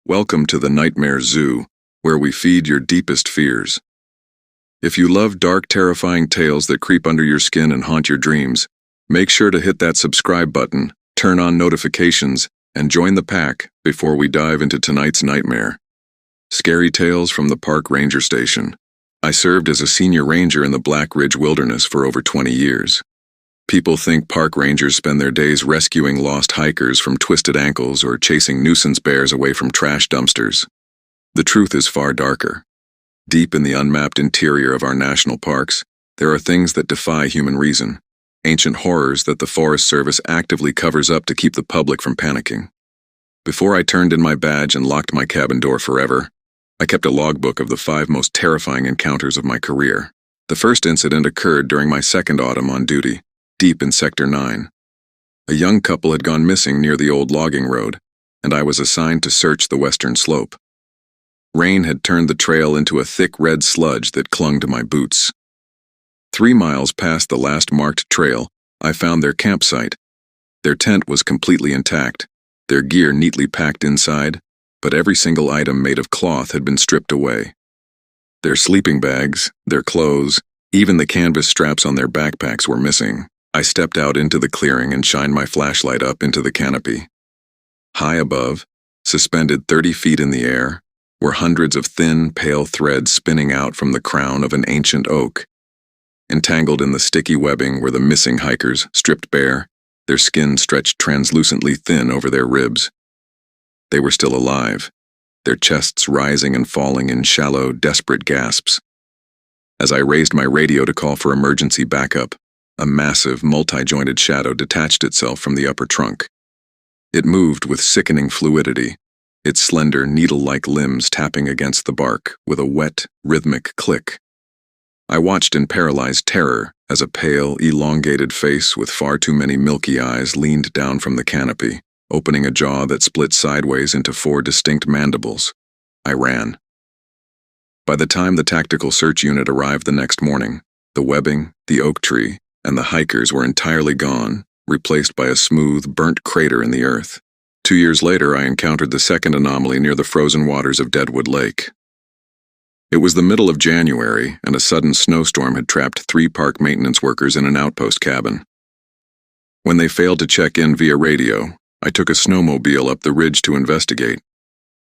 Welcome to the Nightmare Zoo, where we feed your deepest fears. If you love dark, terrifying tales that creep under your skin and haunt your dreams, make sure to hit that subscribe button, turn on notifications, and join the pack before we dive into tonight's nightmare. Scary Tales from the Park Ranger Station. I served as a senior ranger in the Black Ridge Wilderness for over 20 years. People think park rangers spend their days rescuing lost hikers from twisted ankles or chasing nuisance bears away from trash dumpsters. The truth is far darker. Deep in the unmapped interior of our national parks, there are things that defy human reason, ancient horrors that the Forest Service actively covers up to keep the public from panicking. Before I turned in my badge and locked my cabin door forever, I kept a logbook of the 5 most terrifying encounters of my career. The first incident occurred during my second autumn on duty, deep in Sector 9. A young couple had gone missing near the old logging road, and I was assigned to search the western slope. Rain had turned the trail into a thick red sludge that clung to my boots. 3 miles past the last marked trail, I found their campsite. Their tent was completely intact, their gear neatly packed inside, but every single item made of cloth had been stripped away. Their sleeping bags, their clothes, even the canvas straps on their backpacks were missing. I stepped out into the clearing and shined my flashlight up into the canopy. High above, suspended 30 feet in the air, were hundreds of thin, pale threads spinning out from the crown of an ancient oak. Entangled in the sticky webbing were the missing hikers, stripped bare, their skin stretched translucently thin over their ribs. They were still alive, their chests rising and falling in shallow, desperate gasps. As I raised my radio to call for emergency backup, a massive, multi-jointed shadow detached itself from the upper trunk. It moved with sickening fluidity, its slender, needle-like limbs tapping against the bark with a wet, rhythmic click. I watched in paralyzed terror as a pale, elongated face with far too many milky eyes leaned down from the canopy, opening a jaw that split sideways into 4 distinct mandibles. I ran. By the time the tactical search unit arrived the next morning, the webbing, the oak tree, and the hikers were entirely gone, replaced by a smooth, burnt crater in the earth. 2 years later, I encountered the second anomaly near the frozen waters of Deadwood Lake. It was the middle of January, and a sudden snowstorm had trapped 3 park maintenance workers in an outpost cabin. When they failed to check in via radio, I took a snowmobile up the ridge to investigate.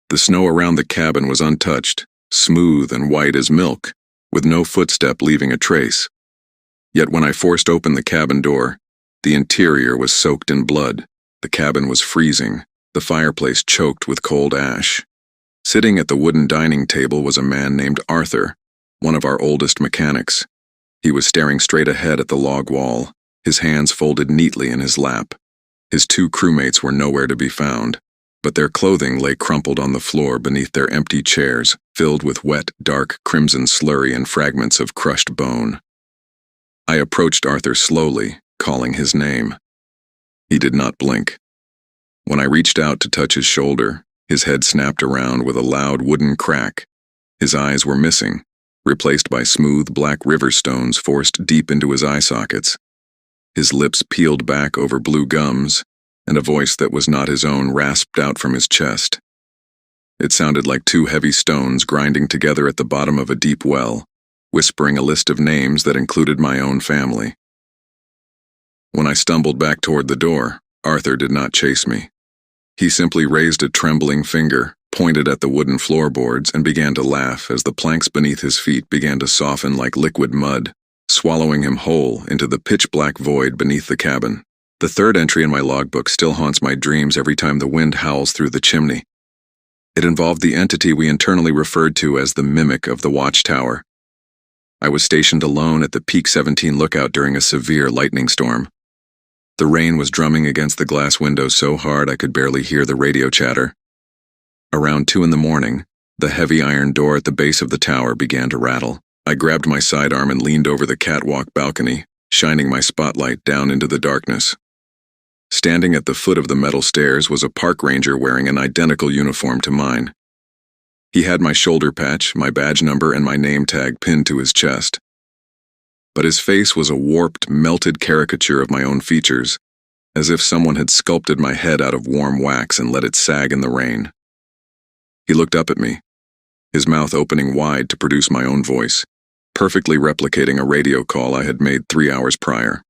The snow around the cabin was untouched, smooth and white as milk, with no footstep leaving a trace. Yet when I forced open the cabin door, the interior was soaked in blood, the cabin was freezing, the fireplace choked with cold ash. Sitting at the wooden dining table was a man named Arthur, one of our oldest mechanics. He was staring straight ahead at the log wall, his hands folded neatly in his lap. His 2 crewmates were nowhere to be found, but their clothing lay crumpled on the floor beneath their empty chairs, filled with wet, dark crimson slurry and fragments of crushed bone. I approached Arthur slowly, calling his name. He did not blink. When I reached out to touch his shoulder, his head snapped around with a loud wooden crack. His eyes were missing, replaced by smooth black river stones forced deep into his eye sockets. His lips peeled back over blue gums, and a voice that was not his own rasped out from his chest. It sounded like 2 heavy stones grinding together at the bottom of a deep well, whispering a list of names that included my own family. When I stumbled back toward the door, Arthur did not chase me. He simply raised a trembling finger, pointed at the wooden floorboards, and began to laugh as the planks beneath his feet began to soften like liquid mud, swallowing him whole into the pitch-black void beneath the cabin. The third entry in my logbook still haunts my dreams every time the wind howls through the chimney. It involved the entity we internally referred to as the mimic of the watchtower. I was stationed alone at the Peak 17 lookout during a severe lightning storm. The rain was drumming against the glass windows so hard I could barely hear the radio chatter. Around 2 in the morning, the heavy iron door at the base of the tower began to rattle. I grabbed my sidearm and leaned over the catwalk balcony, shining my spotlight down into the darkness. Standing at the foot of the metal stairs was a park ranger wearing an identical uniform to mine. He had my shoulder patch, my badge number, and my name tag pinned to his chest. But his face was a warped, melted caricature of my own features, as if someone had sculpted my head out of warm wax and let it sag in the rain. He looked up at me, his mouth opening wide to produce my own voice, perfectly replicating a radio call I had made 3 hours prior.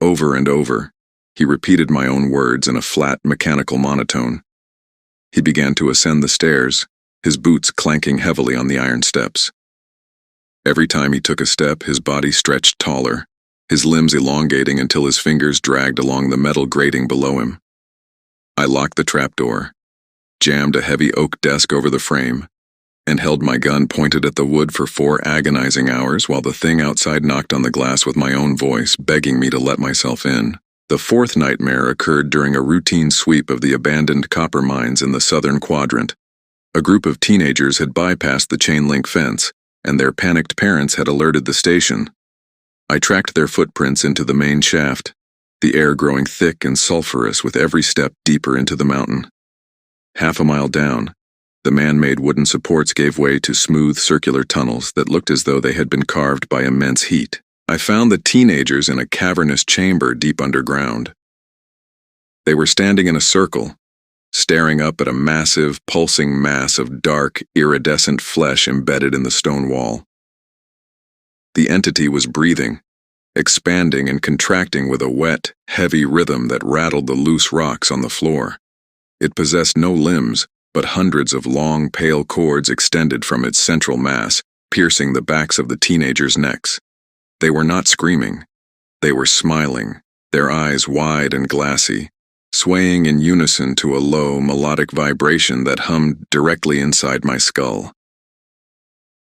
Over and over, he repeated my own words in a flat, mechanical monotone. He began to ascend the stairs, his boots clanking heavily on the iron steps. Every time he took a step, his body stretched taller, his limbs elongating until his fingers dragged along the metal grating below him. I locked the trapdoor, jammed a heavy oak desk over the frame, and held my gun pointed at the wood for 4 agonizing hours while the thing outside knocked on the glass with my own voice, begging me to let myself in. The fourth nightmare occurred during a routine sweep of the abandoned copper mines in the southern quadrant. A group of teenagers had bypassed the chain-link fence, and their panicked parents had alerted the station. I tracked their footprints into the main shaft, the air growing thick and sulphurous with every step deeper into the mountain. Half a mile down, the man-made wooden supports gave way to smooth circular tunnels that looked as though they had been carved by immense heat. I found the teenagers in a cavernous chamber deep underground. They were standing in a circle, staring up at a massive, pulsing mass of dark, iridescent flesh embedded in the stone wall. The entity was breathing, expanding and contracting with a wet, heavy rhythm that rattled the loose rocks on the floor. It possessed no limbs, but hundreds of long, pale cords extended from its central mass, piercing the backs of the teenagers' necks. They were not screaming. They were smiling, their eyes wide and glassy, swaying in unison to a low, melodic vibration that hummed directly inside my skull.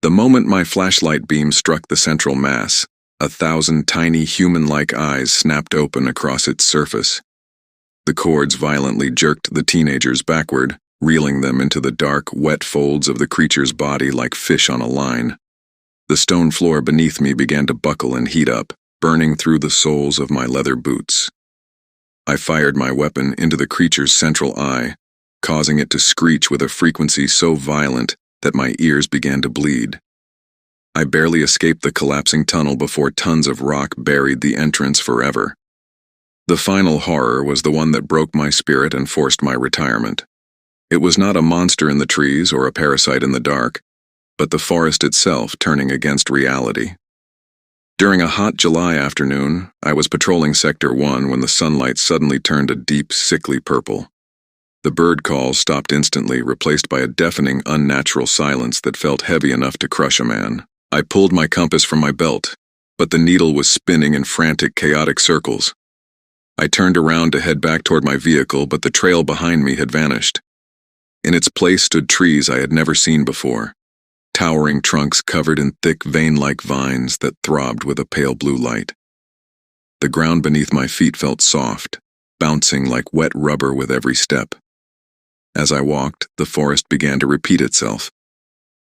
The moment my flashlight beam struck the central mass, 1,000 tiny human-like eyes snapped open across its surface. The cords violently jerked the teenagers backward, reeling them into the dark, wet folds of the creature's body like fish on a line. The stone floor beneath me began to buckle and heat up, burning through the soles of my leather boots. I fired my weapon into the creature's central eye, causing it to screech with a frequency so violent that my ears began to bleed. I barely escaped the collapsing tunnel before tons of rock buried the entrance forever. The final horror was the one that broke my spirit and forced my retirement. It was not a monster in the trees or a parasite in the dark, but the forest itself turning against reality. During a hot July afternoon, I was patrolling Sector 1 when the sunlight suddenly turned a deep, sickly purple. The bird calls stopped instantly, replaced by a deafening, unnatural silence that felt heavy enough to crush a man. I pulled my compass from my belt, but the needle was spinning in frantic, chaotic circles. I turned around to head back toward my vehicle, but the trail behind me had vanished. In its place stood trees I had never seen before, towering trunks covered in thick vein-like vines that throbbed with a pale blue light. The ground beneath my feet felt soft, bouncing like wet rubber with every step. As I walked, the forest began to repeat itself.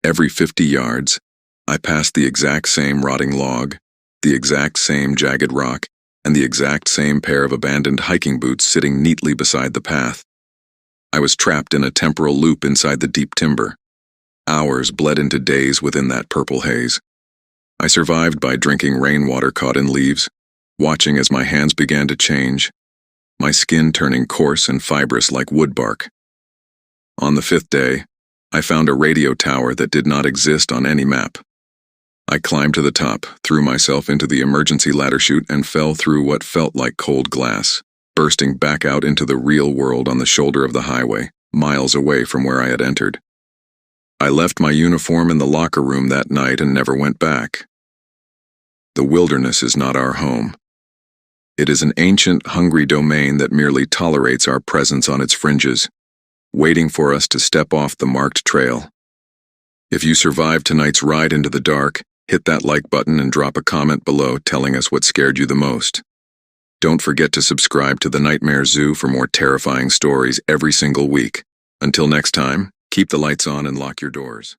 Every 50 yards, I passed the exact same rotting log, the exact same jagged rock, and the exact same pair of abandoned hiking boots sitting neatly beside the path. I was trapped in a temporal loop inside the deep timber. Hours bled into days within that purple haze. I survived by drinking rainwater caught in leaves, watching as my hands began to change, my skin turning coarse and fibrous like wood bark. On the 5th day, I found a radio tower that did not exist on any map. I climbed to the top, threw myself into the emergency ladder chute, and fell through what felt like cold glass, bursting back out into the real world on the shoulder of the highway, miles away from where I had entered. I left my uniform in the locker room that night and never went back. The wilderness is not our home. It is an ancient, hungry domain that merely tolerates our presence on its fringes, waiting for us to step off the marked trail. If you survived tonight's ride into the dark, hit that like button and drop a comment below telling us what scared you the most. Don't forget to subscribe to the Nightmare Zoo for more terrifying stories every single week. Until next time, keep the lights on and lock your doors.